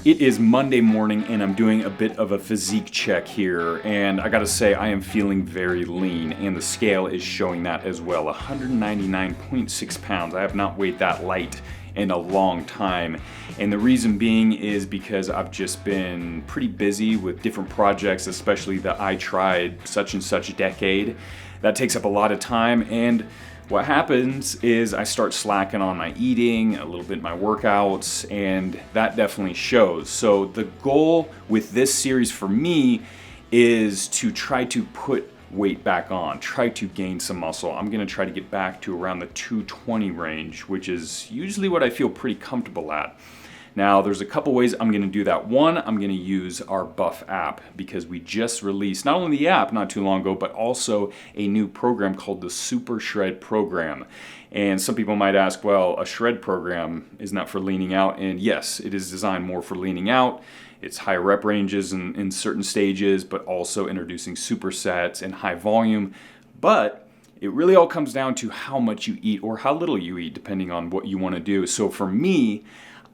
It is Monday morning and I'm doing a bit of a physique check here, and I gotta say I am feeling very lean, and the scale is showing that as well. 199.6 pounds. I have not weighed that light in a long time, and the reason being is because I've just been pretty busy with different projects, especially the I Tried Such and Such Decade. That takes up a lot of time, and what happens is I start slacking on my eating, a little bit my workouts, and that definitely shows. So the goal with this series for me is to try to put weight back on, try to gain some muscle. I'm gonna try to get back to around the 220 range, which is usually what I feel pretty comfortable at. Now, there's a couple ways I'm gonna do that. One, I'm gonna use our Buff app because we just released not only the app not too long ago, but also a new program called the Super Shred Program. And some people might ask, well, a shred program, isn't that for leaning out? And yes, it is designed more for leaning out. It's high rep ranges in certain stages, but also introducing supersets and high volume. But it really all comes down to how much you eat or how little you eat, depending on what you wanna do. So for me,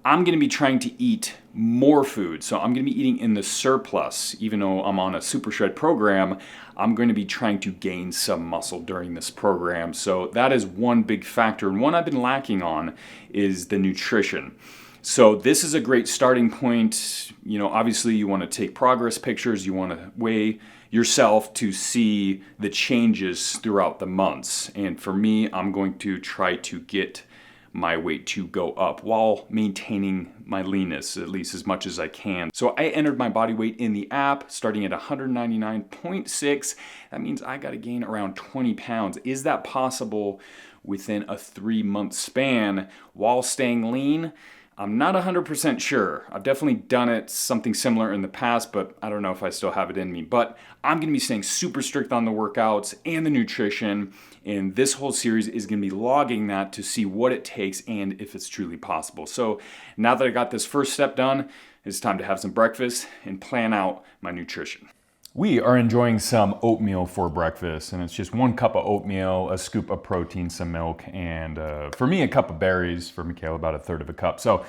I'm gonna be trying to eat more food. So I'm gonna be eating in the surplus. Even though I'm on a Super Shred program, I'm going to be trying to gain some muscle during this program. So that is one big factor. And one I've been lacking on is the nutrition. So this is a great starting point. You know, obviously you wanna take progress pictures, you wanna weigh yourself to see the changes throughout the months. And for me, I'm going to try to get my weight to go up while maintaining my leanness at least as much as I can. So I entered my body weight in the app starting at 199.6. That means I got to gain around 20 pounds. Is that possible within a 3-month span while staying lean? I'm not 100% sure. I've definitely done it something similar in the past, but I don't know if I still have it in me. But I'm gonna be staying super strict on the workouts and the nutrition, and this whole series is gonna be logging that to see what it takes and if it's truly possible. So now that I got this first step done, it's time to have some breakfast and plan out my nutrition. We are enjoying some oatmeal for breakfast, and it's just 1 cup of oatmeal, a scoop of protein, some milk, and for me, a cup of berries. For Michaela, about 1/3 of a cup. So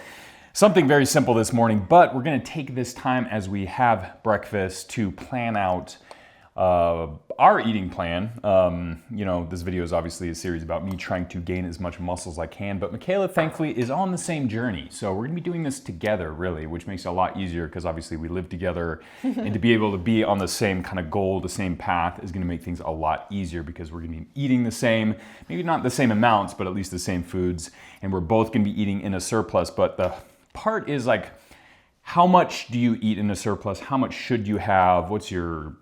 something very simple this morning, but we're gonna take this time as we have breakfast to plan out our eating plan. You know, this video is obviously a series about me trying to gain as much muscle as I can, but Michaela, thankfully, is on the same journey. So we're gonna be doing this together, really, which makes it a lot easier because obviously we live together, and to be able to be on the same kind of goal, the same path, is gonna make things a lot easier because we're gonna be eating the same, maybe not the same amounts, but at least the same foods, and we're both gonna be eating in a surplus. But the part is like, how much do you eat in a surplus? How much should you have? What's your,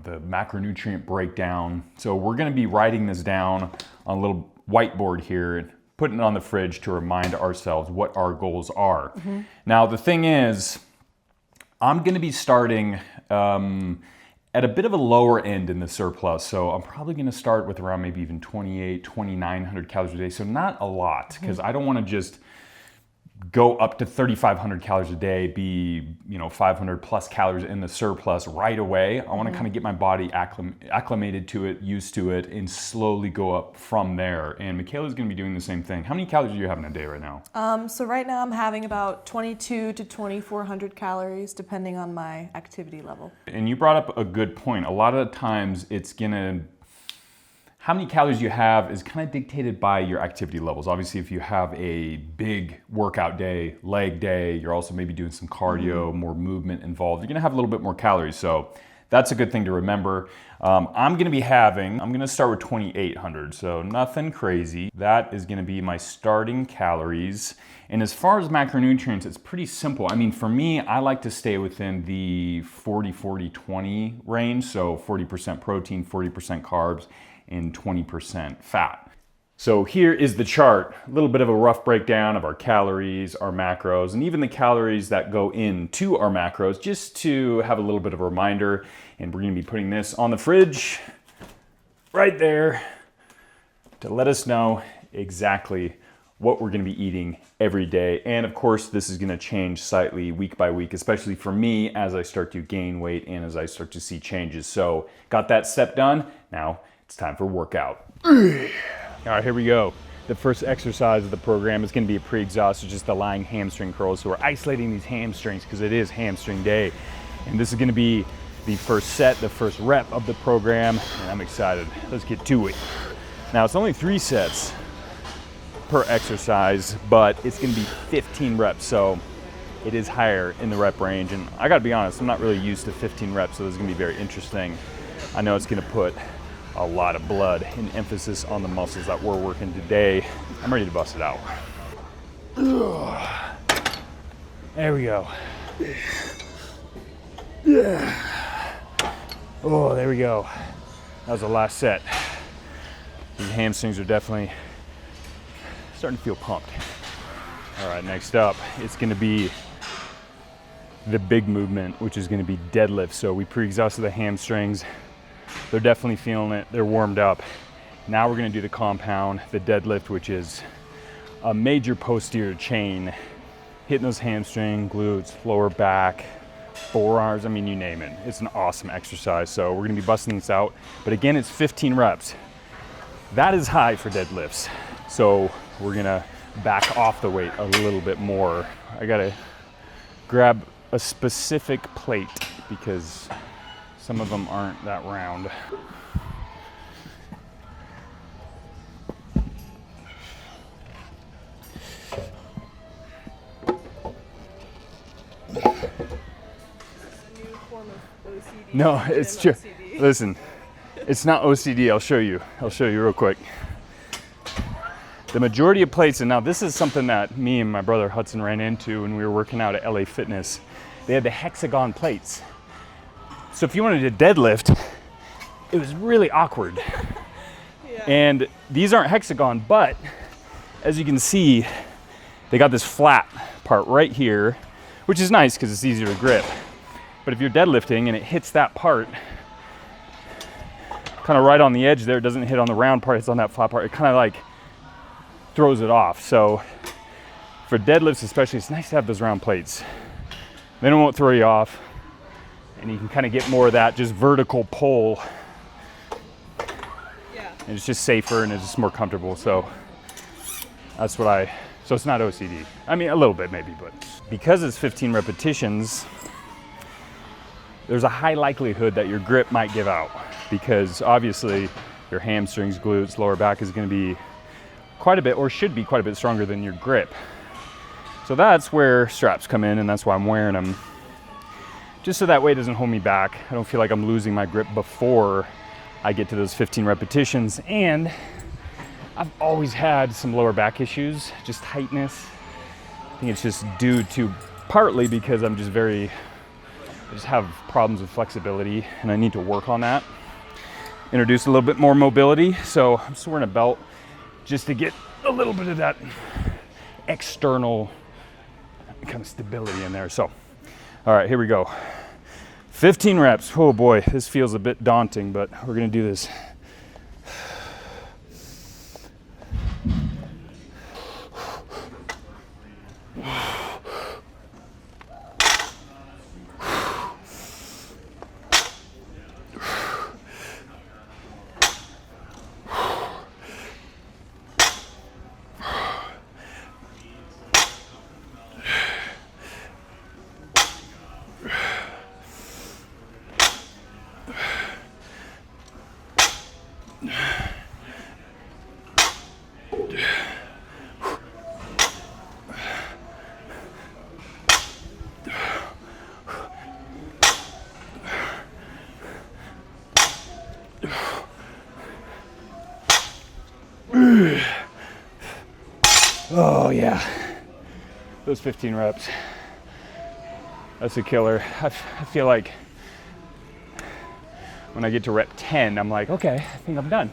the macronutrient breakdown? So we're gonna be writing this down on a little whiteboard here and putting it on the fridge to remind ourselves what our goals are. Mm-hmm. Now, the thing is, I'm gonna be starting at a bit of a lower end in the surplus. So I'm probably gonna start with around maybe even 2,900 calories a day. So not a lot, because I don't wanna just go up to 3,500 calories a day, be 500 plus calories in the surplus right away. I want to kind of get my body acclimated to it, used to it, and slowly go up from there. And Michaela's going to be doing the same thing. How many calories are you having a day right now? So right now I'm having about 2,200 to 2,400 calories, depending on my activity level. And you brought up a good point. A lot of the times how many calories you have is kind of dictated by your activity levels. Obviously, if you have a big workout day, leg day, you're also maybe doing some cardio, more movement involved, you're gonna have a little bit more calories. So that's a good thing to remember. I'm gonna start with 2,800, so nothing crazy. That is gonna be my starting calories. And as far as macronutrients, it's pretty simple. I mean, for me, I like to stay within the 40-40-20 range. So 40% protein, 40% carbs, and 20% fat. So here is the chart, a little bit of a rough breakdown of our calories, our macros, and even the calories that go into our macros, just to have a little bit of a reminder. And we're gonna be putting this on the fridge right there to let us know exactly what we're gonna be eating every day. And of course, this is gonna change slightly week by week, especially for me as I start to gain weight and as I start to see changes. So got that step done. Now it's time for workout. All right, here we go. the first exercise of the program is going to be a pre-exhaust, just the lying hamstring curls. So we're isolating these hamstrings because it is hamstring day. And this is going to be the first set, the first rep of the program, and I'm excited. Let's get to it. Now, it's only 3 sets per exercise, but it's going to be 15 reps, so it is higher in the rep range. And I got to be honest, I'm not really used to 15 reps, so this is going to be very interesting. I know it's going to put a lot of blood and emphasis on the muscles that we're working today. I'm ready to bust it out. There we go. Oh, there we go. That was the last set. These hamstrings are definitely starting to feel pumped. All right, next up, it's gonna be the big movement, which is gonna be deadlift. So we pre-exhausted the hamstrings. They're definitely feeling it, they're warmed up. Now we're gonna do the compound, the deadlift, which is a major posterior chain, hitting those hamstring, glutes, lower back, forearms, I mean, you name it. It's an awesome exercise. So we're gonna be busting this out. But again, it's 15 reps. That is high for deadlifts. So we're gonna back off the weight a little bit more. I gotta grab a specific plate because some of them aren't that round. No, it's true. Listen, it's not OCD. I'll show you real quick. The majority of plates, and now this is something that me and my brother Hudson ran into when we were working out at LA Fitness. They had the hexagon plates. So if you wanted to deadlift, it was really awkward. Yeah. And these aren't hexagon, but as you can see, they got this flat part right here, which is nice because it's easier to grip. But if you're deadlifting and it hits that part, kind of right on the edge there, it doesn't hit on the round part, it's on that flat part, it kind of like throws it off. So for deadlifts especially, it's nice to have those round plates. Then it won't throw you off, and you can kind of get more of that just vertical pull. Yeah. And it's just safer and it's just more comfortable. So that's so it's not OCD. I mean, a little bit maybe, but because it's 15 repetitions, there's a high likelihood that your grip might give out because obviously your hamstrings, glutes, lower back is going to be quite a bit, or should be quite a bit stronger than your grip. So that's where straps come in, and that's why I'm wearing them. Just so that way it doesn't hold me back. I don't feel like I'm losing my grip before I get to those 15 repetitions. And I've always had some lower back issues, just tightness. I think it's just due to partly because I just have problems with flexibility and I need to work on that. Introduce a little bit more mobility. So I'm just wearing a belt just to get a little bit of that external kind of stability in there. So, all right, here we go. 15 reps. Oh boy, this feels a bit daunting, but we're gonna do this. Oh yeah, those 15 reps, that's a killer. I feel like when I get to rep 10, I'm like, okay, I think I'm done.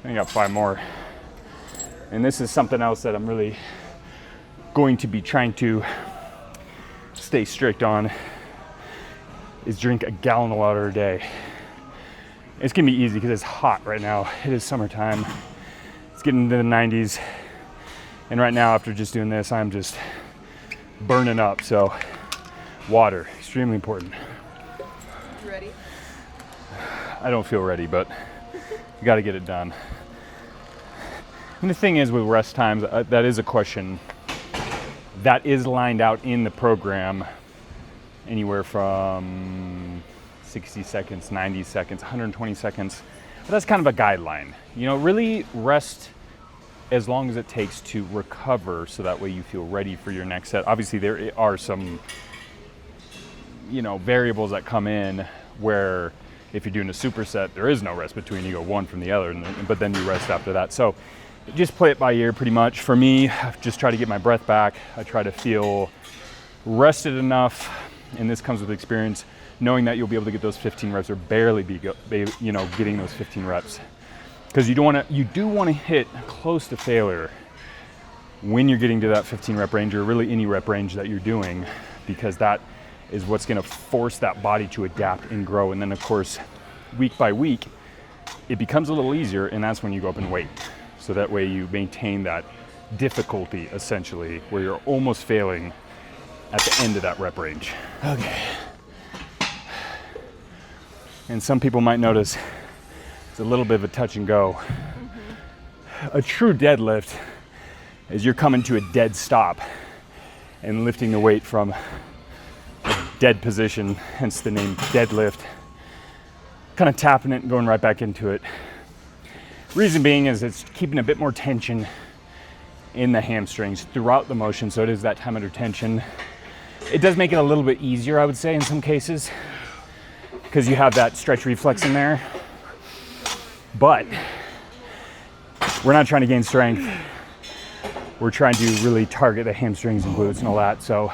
I got 5 more. And this is something else that I'm really going to be trying to stay strict on, is drink a gallon of water a day. It's gonna be easy because it's hot right now. It is summertime. It's getting into the 90s. And right now, after just doing this, I'm just burning up. So water, extremely important. You ready? I don't feel ready, but you gotta get it done. And the thing is with rest times, that is a question that is lined out in the program, anywhere from 60 seconds, 90 seconds, 120 seconds. But that's kind of a guideline. You know, really rest as long as it takes to recover, so that way you feel ready for your next set. Obviously there are some, you know, variables that come in where if you're doing a superset, there is no rest between. You go one from the other, but then you rest after that. So just play it by ear pretty much. For me, I just try to get my breath back. I try to feel rested enough, and this comes with experience, knowing that you'll be able to get those 15 reps or barely be you know, getting those 15 reps. Because you do want to hit close to failure when you're getting to that 15 rep range, or really any rep range that you're doing, because that is what's going to force that body to adapt and grow. And then of course, week by week, it becomes a little easier, and that's when you go up in weight. So that way you maintain that difficulty, essentially, where you're almost failing at the end of that rep range. Okay. And some people might notice it's a little bit of a touch and go. A true deadlift is you're coming to a dead stop and lifting the weight from a dead position, hence the name deadlift. Kind of tapping it and going right back into it. Reason being is it's keeping a bit more tension in the hamstrings throughout the motion, so it is that time under tension. It does make it a little bit easier, I would say, in some cases, because you have that stretch reflex in there. But we're not trying to gain strength. We're trying to really target the hamstrings and glutes and all that, so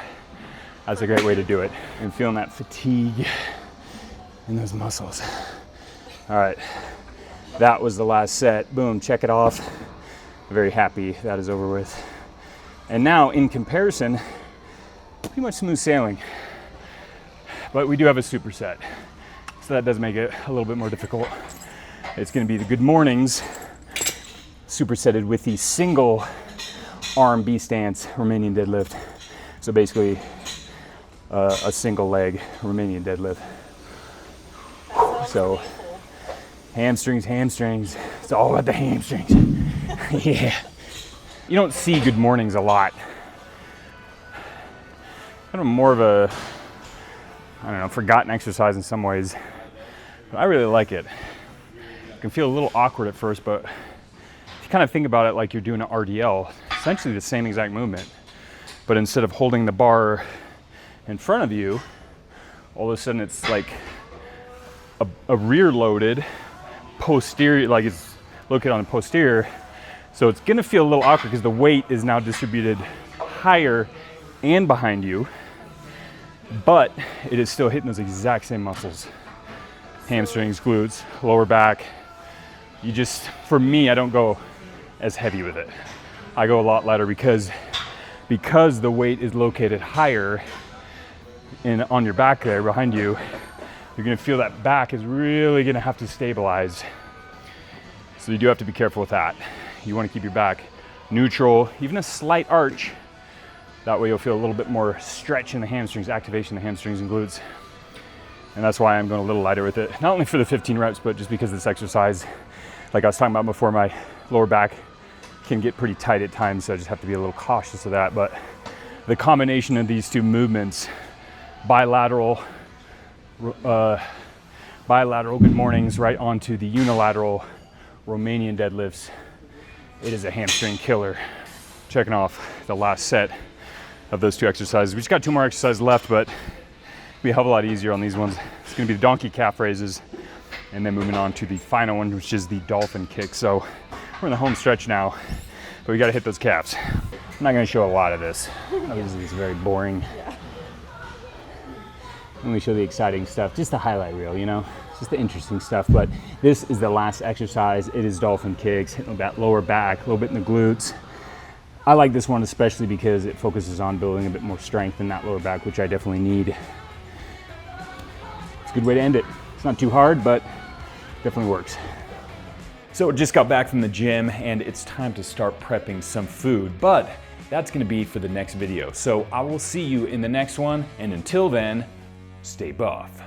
that's a great way to do it. And feeling that fatigue in those muscles. All right, that was the last set. Boom, check it off. Very happy that is over with. And now, in comparison, pretty much smooth sailing. But we do have a superset, so that does make it a little bit more difficult. It's going to be the good mornings supersetted with the single arm B stance Romanian deadlift. So basically a single leg Romanian deadlift. So hamstrings. It's all about the hamstrings. Yeah. You don't see good mornings a lot. Kind of more of a, I don't know, forgotten exercise in some ways. But I really like it. It can feel a little awkward at first, but if you kind of think about it like you're doing an RDL, essentially the same exact movement. But instead of holding the bar in front of you, all of a sudden it's like a rear loaded posterior, like it's located on the posterior. So it's gonna feel a little awkward because the weight is now distributed higher and behind you, but it is still hitting those exact same muscles. Hamstrings, glutes, lower back. You just, for me, I don't go as heavy with it. I go a lot lighter because the weight is located higher and on your back there behind you, you're gonna feel that back is really gonna have to stabilize. So you do have to be careful with that. You wanna keep your back neutral, even a slight arch. That way you'll feel a little bit more stretch in the hamstrings, activation in the hamstrings and glutes. And that's why I'm going a little lighter with it. Not only for the 15 reps, but just because this exercise, like I was talking about before, my lower back can get pretty tight at times, so I just have to be a little cautious of that. But the combination of these two movements, bilateral good mornings right onto the unilateral Romanian deadlifts, it is a hamstring killer. Checking off the last set of those two exercises. We just got two more exercises left, but it'll be a hell of a lot easier on these ones. It's gonna be the donkey calf raises, and then moving on to the final one, which is the dolphin kick. So we're in the home stretch now, but we gotta hit those calves. I'm not gonna show a lot of this. Obviously it's very boring. Let me show the exciting stuff, just the highlight reel, you know? Just the interesting stuff. But this is the last exercise. It is dolphin kicks, hitting that lower back, a little bit in the glutes. I like this one especially because it focuses on building a bit more strength in that lower back, which I definitely need. It's a good way to end it. It's not too hard, but definitely works. So just got back from the gym and it's time to start prepping some food, but that's gonna be for the next video. So I will see you in the next one, and until then, stay buff.